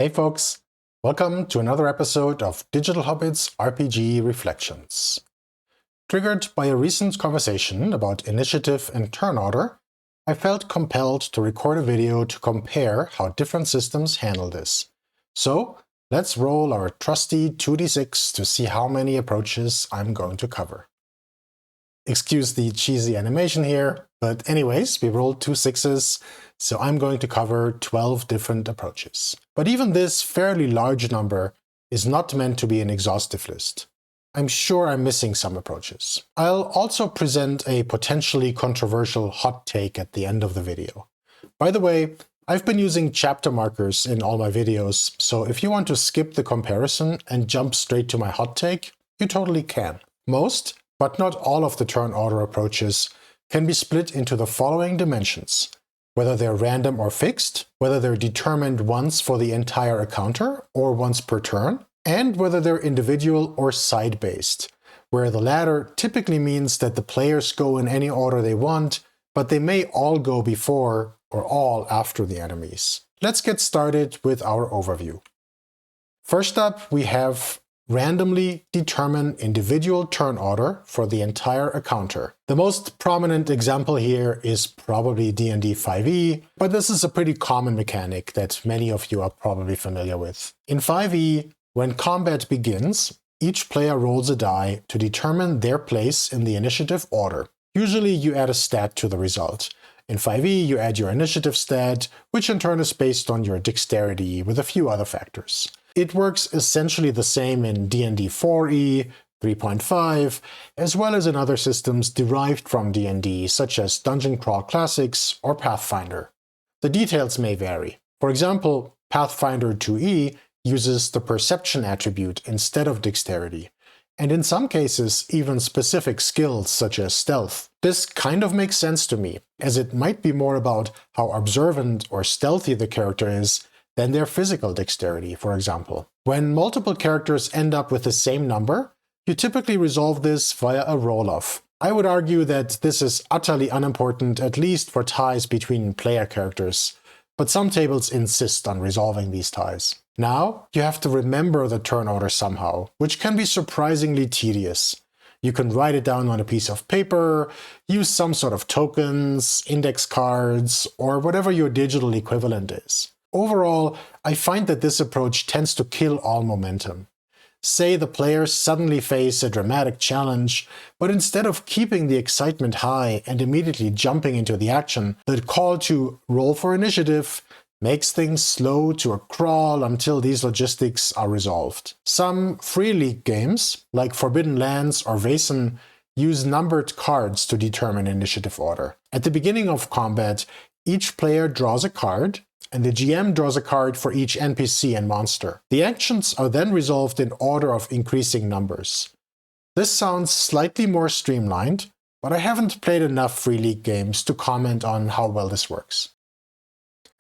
Hey folks, welcome to another episode of Digital Hobbit's RPG Reflections. Triggered by a recent conversation about initiative and turn order, I felt compelled to record a video to compare how different systems handle this. So, let's roll our trusty 2d6 to see how many approaches I'm going to cover. Excuse the cheesy animation here, but anyways, we rolled 2 6s, so I'm going to cover 12 different approaches. But even this fairly large number is not meant to be an exhaustive list. I'm sure I'm missing some approaches. I'll also present a potentially controversial hot take at the end of the video. By the way, I've been using chapter markers in all my videos, so if you want to skip the comparison and jump straight to my hot take, you totally can. Most, but not all of the turn order approaches can be split into the following dimensions: whether they're random or fixed, whether they're determined once for the entire encounter or once per turn, and whether they're individual or side-based, where the latter typically means that the players go in any order they want, but they may all go before or all after the enemies. Let's get started with our overview. First up, we have randomly determine individual turn order for the entire encounter. The most prominent example here is probably D&D 5e, but this is a pretty common mechanic that many of you are probably familiar with. In 5e, when combat begins, each player rolls a die to determine their place in the initiative order. Usually you add a stat to the result. In 5e, you add your initiative stat, which in turn is based on your dexterity with a few other factors. It works essentially the same in D&D 4e, 3.5, as well as in other systems derived from D&D, such as Dungeon Crawl Classics or Pathfinder. The details may vary. For example, Pathfinder 2e uses the perception attribute instead of dexterity, and in some cases even specific skills such as stealth. This kind of makes sense to me, as it might be more about how observant or stealthy the character is than their physical dexterity, for example. When multiple characters end up with the same number, you typically resolve this via a roll-off. I would argue that this is utterly unimportant, at least for ties between player characters, but some tables insist on resolving these ties. Now, you have to remember the turn order somehow, which can be surprisingly tedious. You can write it down on a piece of paper, use some sort of tokens, index cards, or whatever your digital equivalent is. Overall, I find that this approach tends to kill all momentum. Say the players suddenly face a dramatic challenge, but instead of keeping the excitement high and immediately jumping into the action, the call to roll for initiative makes things slow to a crawl until these logistics are resolved. Some free league games, like Forbidden Lands or Vaesen, use numbered cards to determine initiative order. At the beginning of combat, each player draws a card, and the GM draws a card for each NPC and monster. The actions are then resolved in order of increasing numbers. This sounds slightly more streamlined, but I haven't played enough Free League games to comment on how well this works.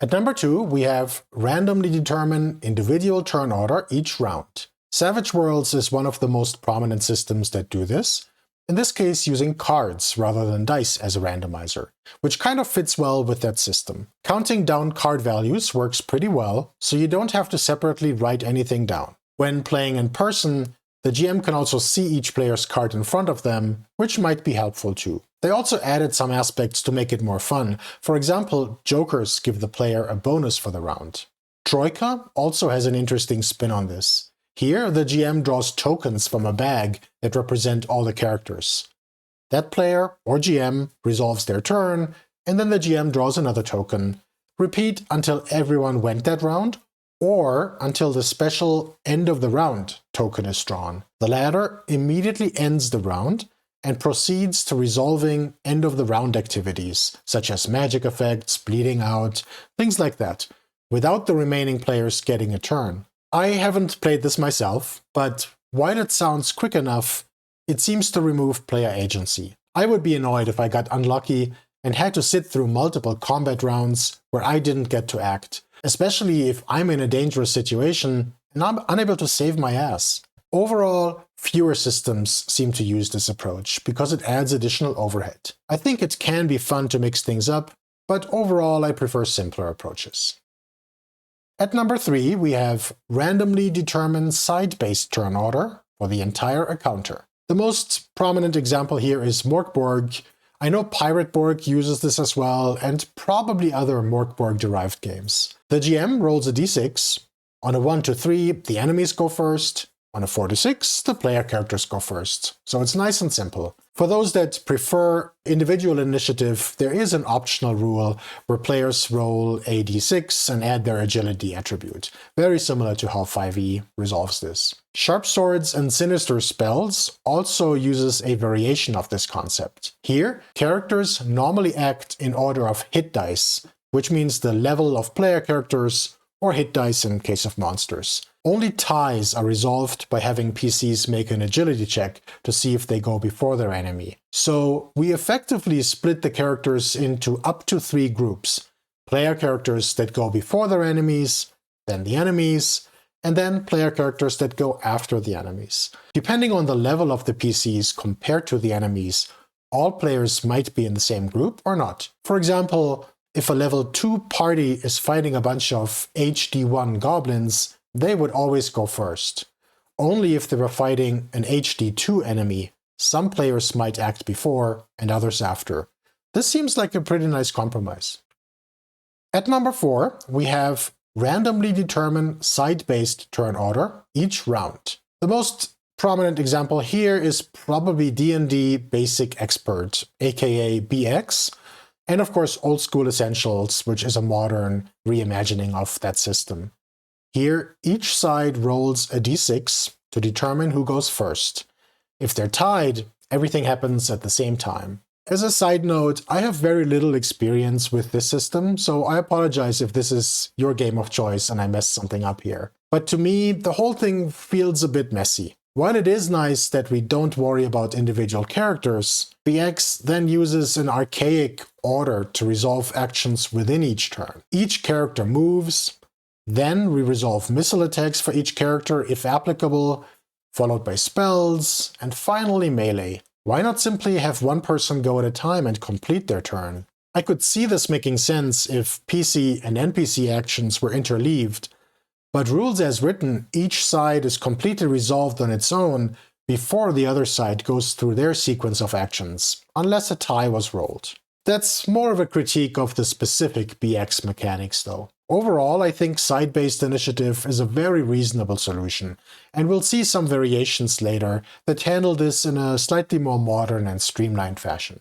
At number 2, we have randomly determine individual turn order each round. Savage Worlds is one of the most prominent systems that do this, in this case using cards rather than dice as a randomizer, which kind of fits well with that system. Counting down card values works pretty well, so you don't have to separately write anything down. When playing in person, the GM can also see each player's card in front of them, which might be helpful too. They also added some aspects to make it more fun. For example, jokers give the player a bonus for the round. Troika also has an interesting spin on this. Here, the GM draws tokens from a bag that represent all the characters. That player, or GM, resolves their turn, and then the GM draws another token. Repeat until everyone went that round, or until the special end of the round token is drawn. The latter immediately ends the round and proceeds to resolving end of the round activities, such as magic effects, bleeding out, things like that, without the remaining players getting a turn. I haven't played this myself, but while it sounds quick enough, it seems to remove player agency. I would be annoyed if I got unlucky and had to sit through multiple combat rounds where I didn't get to act, especially if I'm in a dangerous situation and I'm unable to save my ass. Overall, fewer systems seem to use this approach because it adds additional overhead. I think it can be fun to mix things up, but overall I prefer simpler approaches. At number 3, we have randomly determined side-based turn order for the entire encounter. The most prominent example here is Morkborg. I know Pirate Borg uses this as well, and probably other Morkborg-derived games. The GM rolls a d6. On a 1 to 3, the enemies go first. On a 4 to 6, the player characters go first. So it's nice and simple. For those that prefer individual initiative, there is an optional rule where players roll a d6 and add their agility attribute. Very similar to how 5e resolves this. Sharp Swords and Sinister Spells also uses a variation of this concept. Here, characters normally act in order of hit dice, which means the level of player characters, or hit dice in case of monsters. Only ties are resolved by having PCs make an agility check to see if they go before their enemy. So we effectively split the characters into up to 3 groups. Player characters that go before their enemies, then the enemies, and then player characters that go after the enemies. Depending on the level of the PCs compared to the enemies, all players might be in the same group or not. For example, if a level 2 party is fighting a bunch of HD1 goblins, they would always go first. Only if they were fighting an HD2 enemy, some players might act before and others after. This seems like a pretty nice compromise. At number 4, we have randomly determined side-based turn order each round. The most prominent example here is probably D&D Basic Expert, aka BX, and of course Old School Essentials, which is a modern reimagining of that system. Here, each side rolls a d6 to determine who goes first. If they're tied, everything happens at the same time. As a side note, I have very little experience with this system, so I apologize if this is your game of choice and I messed something up here. But to me, the whole thing feels a bit messy. While it is nice that we don't worry about individual characters, BX then uses an archaic order to resolve actions within each turn. Each character moves, then we resolve missile attacks for each character if applicable, followed by spells, and finally melee. Why not simply have one person go at a time and complete their turn? I could see this making sense if PC and NPC actions were interleaved, but rules as written, each side is completely resolved on its own before the other side goes through their sequence of actions, unless a tie was rolled. That's more of a critique of the specific BX mechanics though. Overall, I think side-based initiative is a very reasonable solution, and we'll see some variations later that handle this in a slightly more modern and streamlined fashion.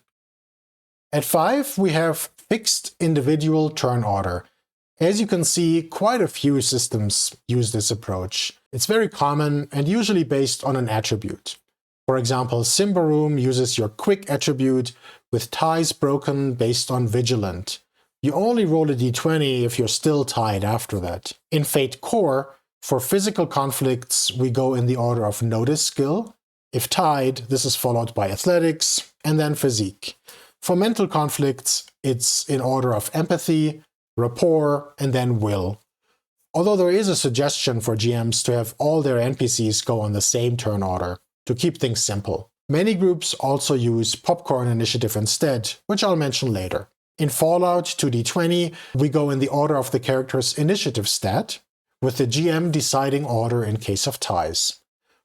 At 5, we have fixed individual turn order. As you can see, quite a few systems use this approach. It's very common and usually based on an attribute. For example, Symbaroum uses your quick attribute with ties broken based on vigilant. You only roll a d20 if you're still tied after that. In Fate Core, for physical conflicts, we go in the order of notice skill. If tied, this is followed by athletics, and then physique. For mental conflicts, it's in order of empathy, rapport, and then will. Although there is a suggestion for GMs to have all their NPCs go on the same turn order, to keep things simple. Many groups also use Popcorn Initiative instead, which I'll mention later. In Fallout 2d20, we go in the order of the character's initiative stat, with the GM deciding order in case of ties.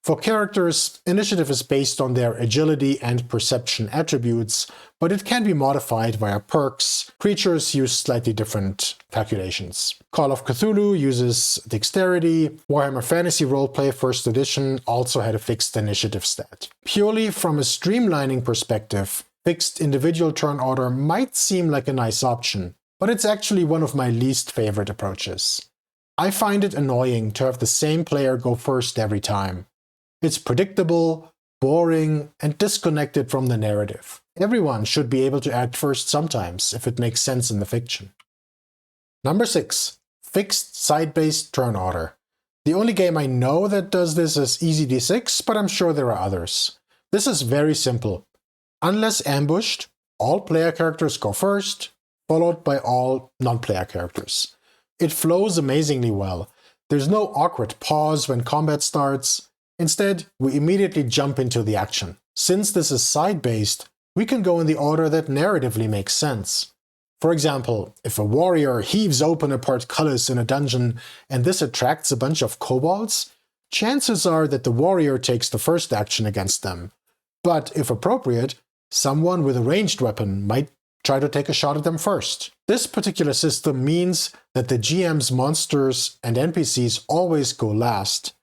For characters, initiative is based on their agility and perception attributes, but it can be modified via perks. Creatures use slightly different calculations. Call of Cthulhu uses dexterity. Warhammer Fantasy Roleplay 1st edition also had a fixed initiative stat. Purely from a streamlining perspective, fixed individual turn order might seem like a nice option, but it's actually one of my least favorite approaches. I find it annoying to have the same player go first every time. It's predictable, boring, and disconnected from the narrative. Everyone should be able to act first sometimes, if it makes sense in the fiction. Number 6. Fixed side-based turn order. The only game I know that does this is Easy D6, but I'm sure there are others. This is very simple. Unless ambushed, all player characters go first, followed by all non-player characters. It flows amazingly well. There's no awkward pause when combat starts. Instead, we immediately jump into the action. Since this is side-based, we can go in the order that narratively makes sense. For example, if a warrior heaves open a portcullis in a dungeon and this attracts a bunch of kobolds, chances are that the warrior takes the first action against them. But if appropriate, someone with a ranged weapon might try to take a shot at them first. This particular system means that the GM's monsters and NPCs always go last.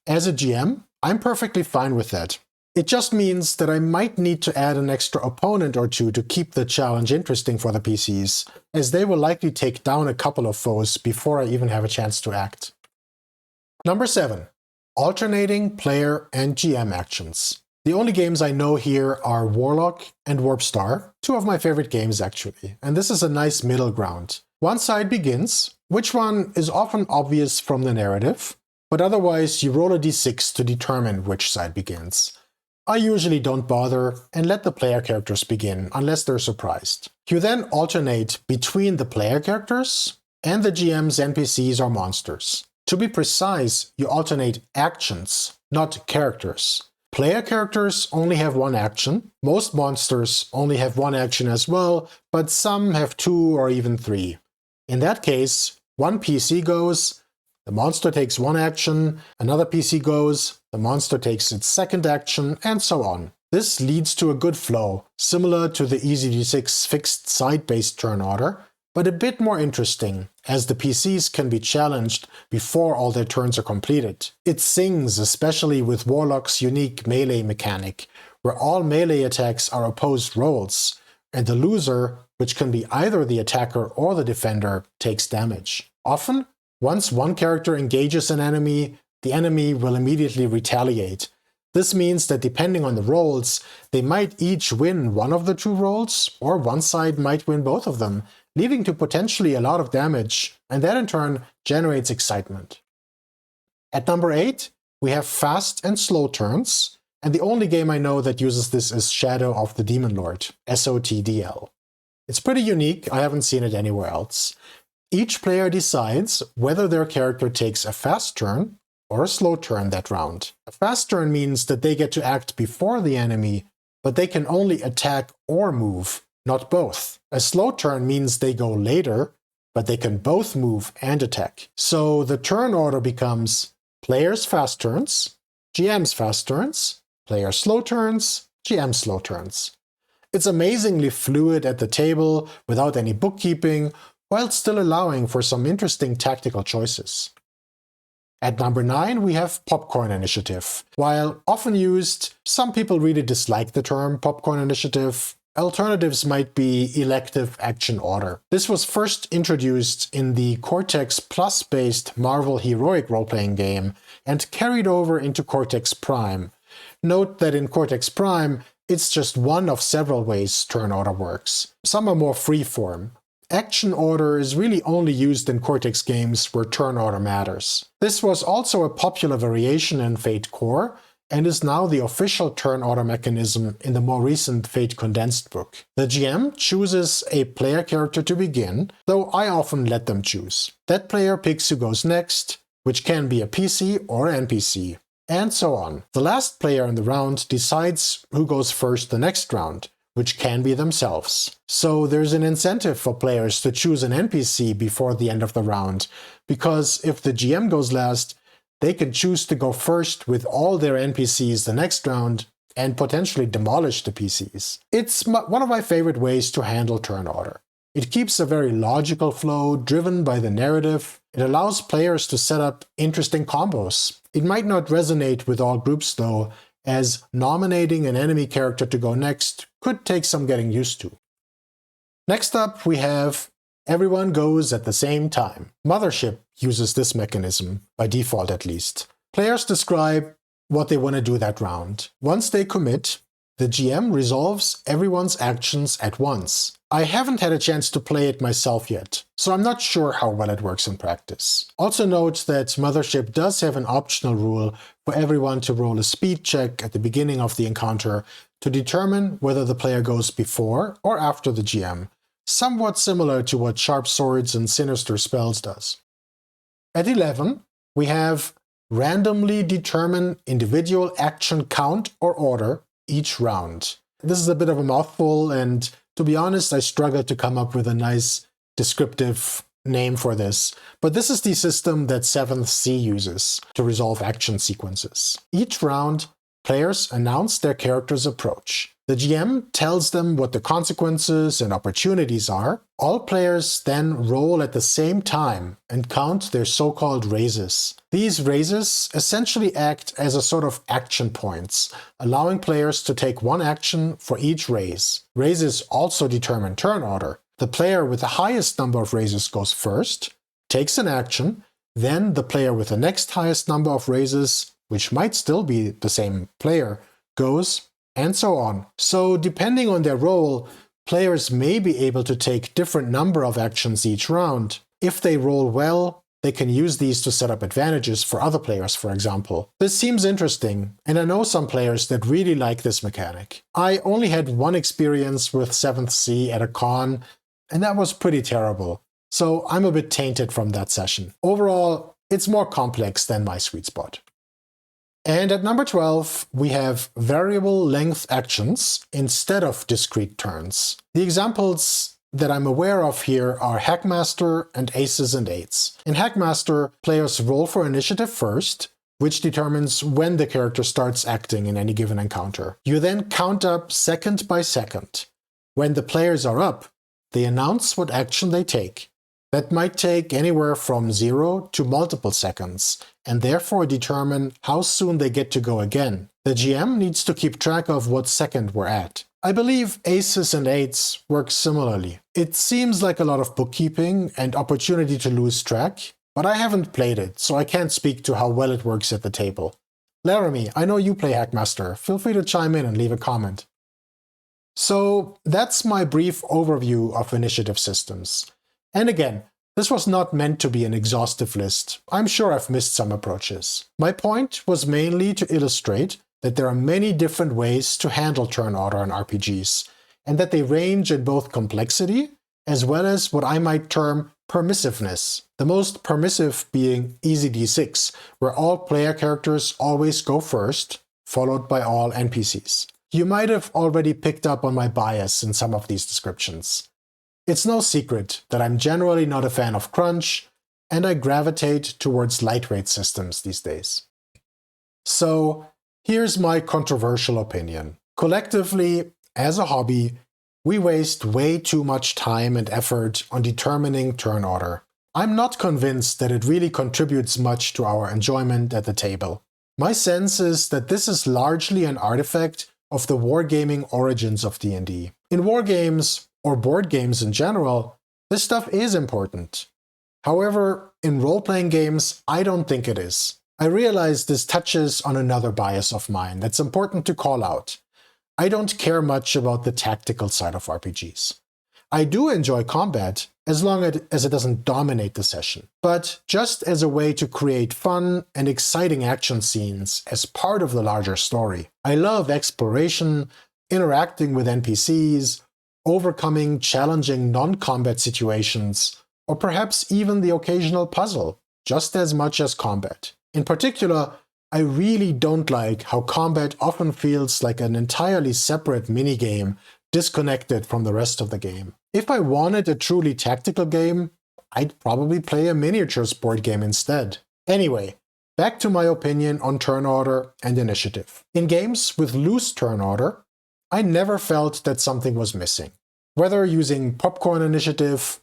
As a GM, I'm perfectly fine with that. It just means that I might need to add an extra opponent or two to keep the challenge interesting for the PCs, as they will likely take down a couple of foes before I even have a chance to act. Number 7. Alternating player and GM actions. The only games I know here are Warlock and Warpstar, two of my favorite games actually, and this is a nice middle ground. One side begins, which one is often obvious from the narrative, but otherwise you roll a d6 to determine which side begins. I usually don't bother and let the player characters begin, unless they're surprised. You then alternate between the player characters and the GM's NPCs or monsters. To be precise, you alternate actions, not characters. Player characters only have one action, most monsters only have one action as well, but some have 2 or even 3. In that case, one PC goes, the monster takes one action, another PC goes, the monster takes its second action, and so on. This leads to a good flow, similar to the Easy D6 fixed side-based turn order, but a bit more interesting, as the PCs can be challenged before all their turns are completed. It sings especially with Warlock's unique melee mechanic, where all melee attacks are opposed rolls, and the loser, which can be either the attacker or the defender, takes damage. Often, once one character engages an enemy, the enemy will immediately retaliate. This means that depending on the rolls, they might each win one of the 2 rolls, or one side might win both of them, leading to potentially a lot of damage, and that in turn generates excitement. At number 8, we have fast and slow turns, and the only game I know that uses this is Shadow of the Demon Lord, SOTDL. It's pretty unique, I haven't seen it anywhere else. Each player decides whether their character takes a fast turn or a slow turn that round. A fast turn means that they get to act before the enemy, but they can only attack or move, not both. A slow turn means they go later, but they can both move and attack. So the turn order becomes players' fast turns, GM's fast turns, players' slow turns, GM slow turns. It's amazingly fluid at the table without any bookkeeping, while still allowing for some interesting tactical choices. At number 9, we have Popcorn Initiative. While often used, some people really dislike the term Popcorn Initiative. Alternatives might be Elective Action Order. This was first introduced in the Cortex Plus-based Marvel Heroic role-playing game and carried over into Cortex Prime. Note that in Cortex Prime, it's just one of several ways turn order works. Some are more free-form. Action order is really only used in Cortex games where turn order matters. This was also a popular variation in Fate Core, and is now the official turn order mechanism in the more recent Fate Condensed book. The GM chooses a player character to begin, though I often let them choose. That player picks who goes next, which can be a PC or NPC, and so on. The last player in the round decides who goes first the next round, which can be themselves. So there's an incentive for players to choose an NPC before the end of the round, because if the GM goes last, they can choose to go first with all their NPCs the next round and potentially demolish the PCs. It's one of my favorite ways to handle turn order. It keeps a very logical flow driven by the narrative. It allows players to set up interesting combos. It might not resonate with all groups though, as nominating an enemy character to go next could take some getting used to. Next up, we have everyone goes at the same time. Mothership uses this mechanism, by default at least. Players describe what they want to do that round. Once they commit, the GM resolves everyone's actions at once. I haven't had a chance to play it myself yet, so I'm not sure how well it works in practice. Also note that Mothership does have an optional rule for everyone to roll a speed check at the beginning of the encounter to determine whether the player goes before or after the GM, somewhat similar to what Sharp Swords and Sinister Spells does. At 11, we have randomly determine individual action count or order each round. This is a bit of a mouthful, and To be honest, I struggled to come up with a nice descriptive name for this, but this is the system that 7th C uses to resolve action sequences. Each round, players announce their character's approach. The GM tells them what the consequences and opportunities are. All players then roll at the same time and count their so-called raises. These raises essentially act as a sort of action points, allowing players to take one action for each raise. Raises also determine turn order. The player with the highest number of raises goes first, takes an action, then the player with the next highest number of raises, which might still be the same player, goes, and so on. So depending on their role, players may be able to take different number of actions each round. If they roll well, they can use these to set up advantages for other players, for example. This seems interesting, and I know some players that really like this mechanic. I only had one experience with 7th C at a con, and that was pretty terrible. So I'm a bit tainted from that session. Overall, it's more complex than my sweet spot. And at number 12, we have variable length actions instead of discrete turns. The examples that I'm aware of here are Hackmaster and Aces and Eights. In Hackmaster, players roll for initiative first, which determines when the character starts acting in any given encounter. You then count up second by second. When the players are up, they announce what action they take. That might take anywhere from 0 to multiple seconds, and therefore determine how soon they get to go again. The GM needs to keep track of what second we're at. I believe Aces and Eights work similarly. It seems like a lot of bookkeeping and opportunity to lose track, but I haven't played it, so I can't speak to how well it works at the table. Laramie, I know you play Hackmaster. Feel free to chime in and leave a comment. So that's my brief overview of initiative systems. And again, this was not meant to be an exhaustive list. I'm sure I've missed some approaches. My point was mainly to illustrate that there are many different ways to handle turn order in RPGs, and that they range in both complexity as well as what I might term permissiveness. The most permissive being Easy D6, where all player characters always go first, followed by all NPCs. You might have already picked up on my bias in some of these descriptions. It's no secret that I'm generally not a fan of crunch, and I gravitate towards lightweight systems these days. So here's my controversial opinion. Collectively, as a hobby, we waste way too much time and effort on determining turn order. I'm not convinced that it really contributes much to our enjoyment at the table. My sense is that this is largely an artifact of the wargaming origins of D&D. In wargames, or board games in general, this stuff is important. However, in role-playing games, I don't think it is. I realize this touches on another bias of mine that's important to call out. I don't care much about the tactical side of RPGs. I do enjoy combat, as long as it doesn't dominate the session, but just as a way to create fun and exciting action scenes as part of the larger story. I love exploration, interacting with NPCs, overcoming challenging non-combat situations, or perhaps even the occasional puzzle, just as much as combat. In particular, I really don't like how combat often feels like an entirely separate minigame, disconnected from the rest of the game. If I wanted a truly tactical game, I'd probably play a miniatures board game instead. Anyway, back to my opinion on turn order and initiative. In games with loose turn order, I never felt that something was missing. Whether using popcorn initiative,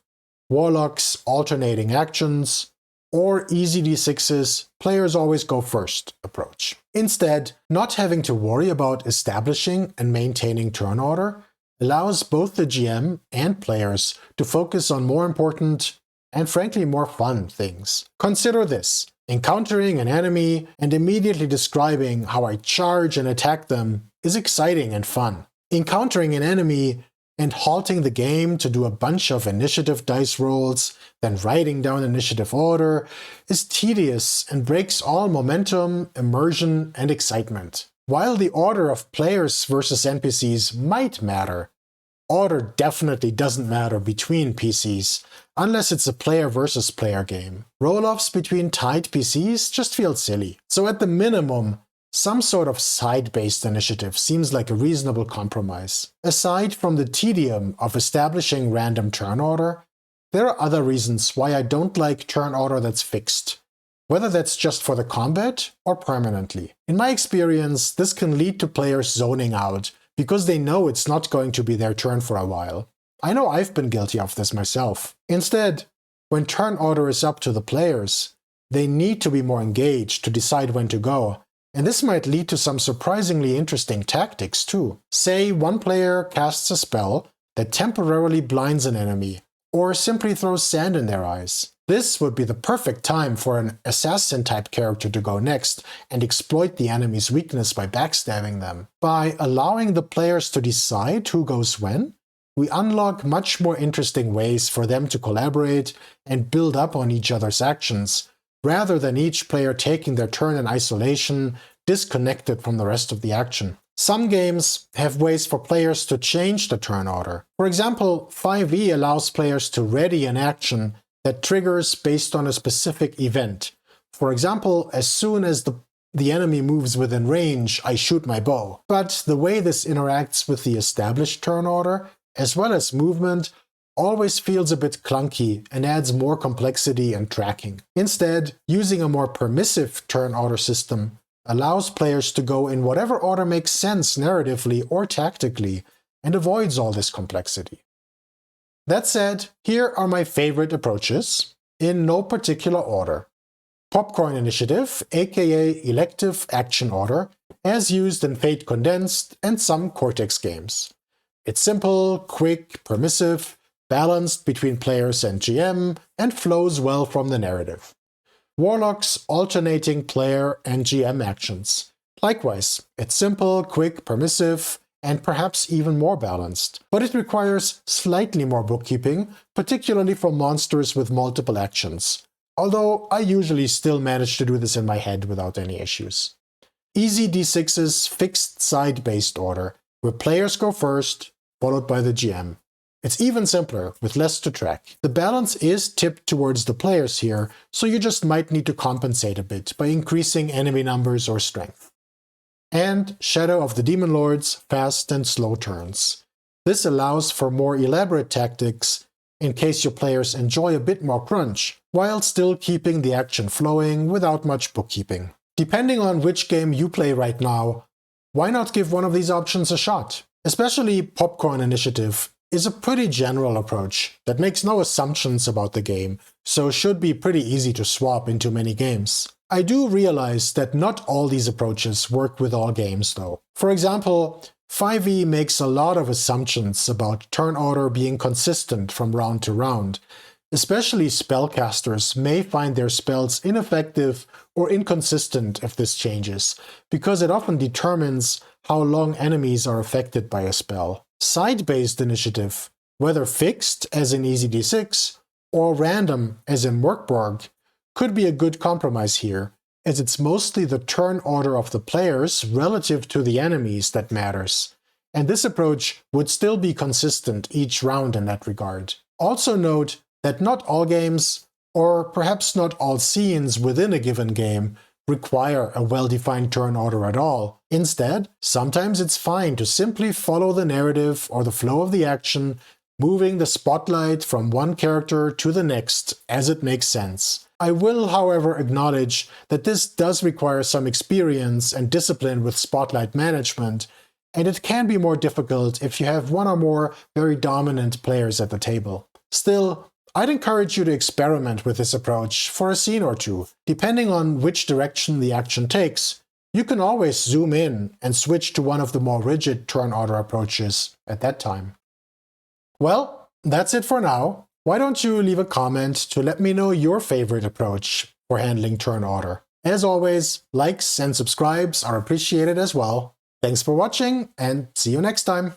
warlocks alternating actions, or easy d6's players always go first approach. Instead, not having to worry about establishing and maintaining turn order allows both the GM and players to focus on more important and frankly more fun things. Consider this: encountering an enemy and immediately describing how I charge and attack them is exciting and fun. Encountering an enemy and halting the game to do a bunch of initiative dice rolls, then writing down initiative order, is tedious and breaks all momentum, immersion, and excitement. While the order of players versus NPCs might matter, order definitely doesn't matter between PCs, unless it's a player versus player game. Roll-offs between tied PCs just feel silly. So at the minimum, some sort of side-based initiative seems like a reasonable compromise. Aside from the tedium of establishing random turn order, there are other reasons why I don't like turn order that's fixed, whether that's just for the combat or permanently. In my experience, this can lead to players zoning out because they know it's not going to be their turn for a while. I know I've been guilty of this myself. Instead, when turn order is up to the players, they need to be more engaged to decide when to go, and this might lead to some surprisingly interesting tactics too. Say one player casts a spell that temporarily blinds an enemy, or simply throws sand in their eyes. This would be the perfect time for an assassin-type character to go next and exploit the enemy's weakness by backstabbing them. By allowing the players to decide who goes when, we unlock much more interesting ways for them to collaborate and build up on each other's actions, rather than each player taking their turn in isolation, disconnected from the rest of the action. Some games have ways for players to change the turn order. For example, 5e allows players to ready an action that triggers based on a specific event. For example, as soon as the enemy moves within range, I shoot my bow. But the way this interacts with the established turn order, as well as movement, always feels a bit clunky and adds more complexity and tracking. Instead, using a more permissive turn order system allows players to go in whatever order makes sense narratively or tactically, and avoids all this complexity. That said, here are my favorite approaches, in no particular order. Popcorn Initiative, aka Elective Action Order, as used in Fate Condensed and some Cortex games. It's simple, quick, permissive, balanced between players and GM, and flows well from the narrative. Warlock's alternating player and GM actions. Likewise, it's simple, quick, permissive, and perhaps even more balanced. But it requires slightly more bookkeeping, particularly for monsters with multiple actions. Although I usually still manage to do this in my head without any issues. Easy D6's fixed side-based order, where players go first, followed by the GM. It's even simpler, with less to track. The balance is tipped towards the players here, so you just might need to compensate a bit by increasing enemy numbers or strength. And Shadow of the Demon Lord's fast and slow turns. This allows for more elaborate tactics in case your players enjoy a bit more crunch, while still keeping the action flowing without much bookkeeping. Depending on which game you play right now, why not give one of these options a shot? Especially Popcorn Initiative is a pretty general approach that makes no assumptions about the game, so should be pretty easy to swap into many games. I do realize that not all these approaches work with all games though. For example, 5e makes a lot of assumptions about turn order being consistent from round to round. Especially spellcasters may find their spells ineffective or inconsistent if this changes, because it often determines how long enemies are affected by a spell. Side-based initiative, whether fixed as in Easy D6 or random as in Workborg, could be a good compromise here, as it's mostly the turn order of the players relative to the enemies that matters, and this approach would still be consistent each round in that regard. Also note that not all games, or perhaps not all scenes within a given game, require a well-defined turn order at all. Instead, sometimes it's fine to simply follow the narrative or the flow of the action, moving the spotlight from one character to the next as it makes sense. I will, however, acknowledge that this does require some experience and discipline with spotlight management, and it can be more difficult if you have one or more very dominant players at the table. Still, I'd encourage you to experiment with this approach for a scene or two. Depending on which direction the action takes, you can always zoom in and switch to one of the more rigid turn order approaches at that time. Well, that's it for now. Why don't you leave a comment to let me know your favorite approach for handling turn order? As always, likes and subscribes are appreciated as well. Thanks for watching, and see you next time!